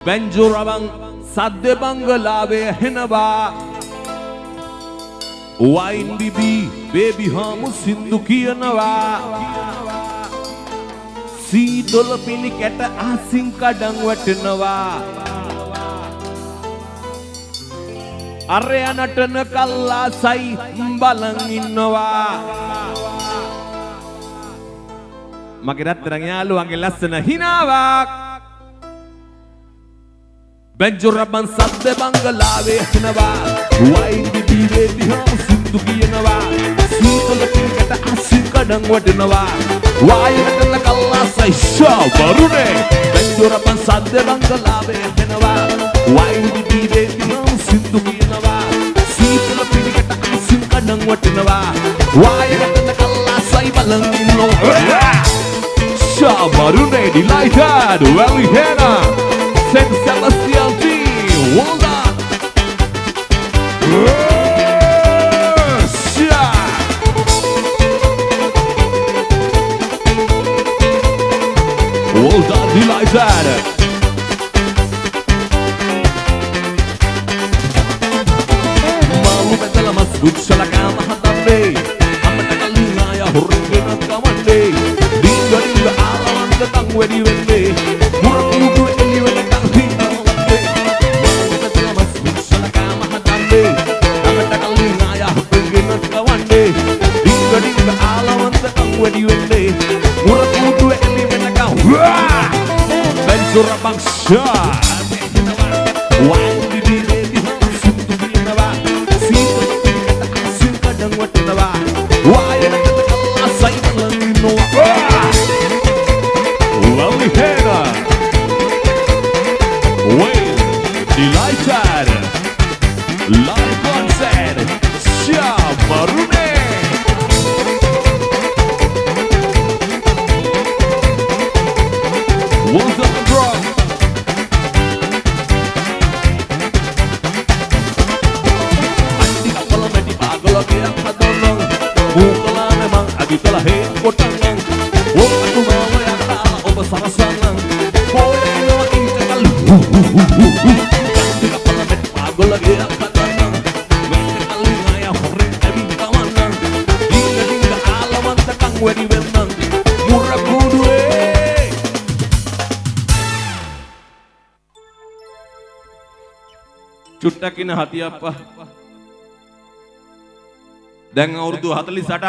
Benjurabang Sadde Bangalawe Henaba Wine Bibi Baby Hamu Sindhu Kiyanava Seedola Piniketa Asin Kadang Watanava Arya Natana Kalla Sai Balang Innava Mage rattarang yaluwange lassana hinawak Benjurabang Sadde Bangalawe Henava Wine Bibi Baby Hamu Sindhu Kiyanava Seedola Piniketa Asin Kadang Watanava Wayana Kalla Sai Shabarune Benjurabang Sadde Bangalawe Henava Wine Bibi Baby Hamu Sindhu Kiyanava Seedola Piniketa Asin Kadang Watanava Wayana Kalla Sai Balang Innova Shabarune delighted Valley Henna Saint Celestial team, well done. Well done, delighted. Malu betala masbuk shalaka mahadamne. Amata kalingaya hurrena kamande. Dinga dinga alawan datang wedi wende. Murakudu eli wende kang dinga wende. Malu betala masbuk shalaka mahadamne. Amata kalingaya hurrena kamande. Dinga dinga alawan datang wedi wende. Murakudu eli wende kang. Benjurabang Shah. Wine Bibi Baby Hamu Sindhu Kiyanava. Seedola Piniketa Asin Kadang Watanava. Wayana Kalla Sai Balang Innova. Valley Henna. Well, delighted. Live concert. Shabarune. What's up, bro? Andi kapal medi pagala kiyak hadonang. Mukala memang abitala he kotangang. Wong atu mawa yang tala oba sarasangang. Boy ino ingkakal. Andi kapal medi pagala kiyak hadonang. Medi kali ngaya horeng ebi kawanang. Dinga dinga alaman takang wedi wenang. Murah kudu චුට්ටක් ඉන්න හතිය අප්පා දැන් අවුරුදු 48ක්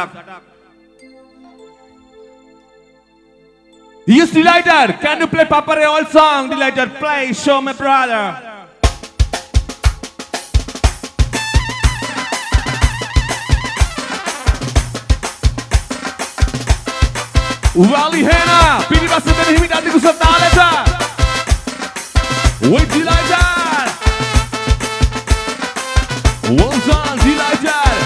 Yes, delighted. Can you play Papare all song? Delighted, play Show Me Brother. Valley Henna පිටිපස්සේ දෙන හිමිට අධික සත්තාලට We delighted. Well done, delighted.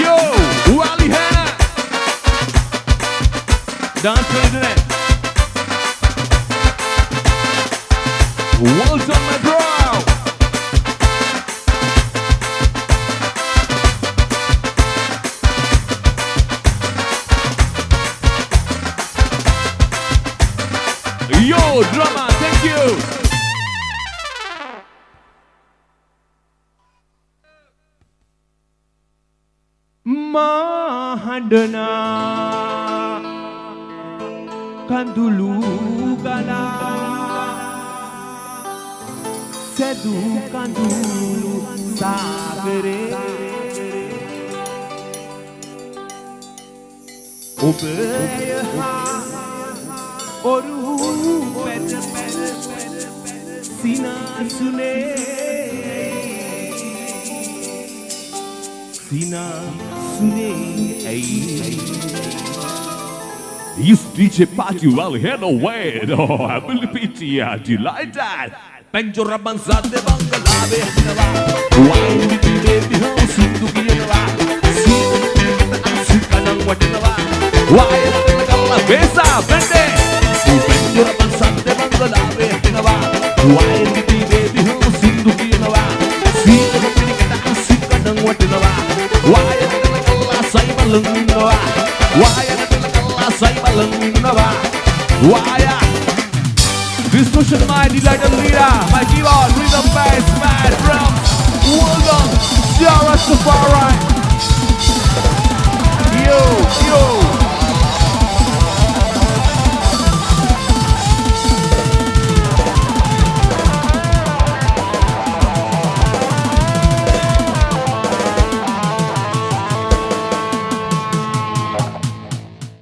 Yo, Valley Henna. Dance for the net. Well done, my bro. Yo, drama, thank you. Mahadana Kandulu Gala Sedu Kandulu Sagare Obeha Oru Pet Sina Sune Sina This DJ party well here no way. Oh, I will repeat you. Delighted. Benjurabang Sadde Bangalawe Henava. Wine Bibi Baby Hamu Sindhu Kiyanava. Seedola Piniketa Asin Kadang Watanava. Wayana Kalla Besa Bende. Benjurabang Sadde Bangalawe Henava. Wine Bibi Baby Hamu Sindhu Kiyanava. Seedola Piniketa Asin Kadang Watanava. Wayana Kalla Sai Balang Innova. Wayana Kalla Sai Balang Innova. Waya Distortion my delighted leader, my keyboard, rhythm, bass, mad drums. Welcome, Jah Rastafari. Yo, yo.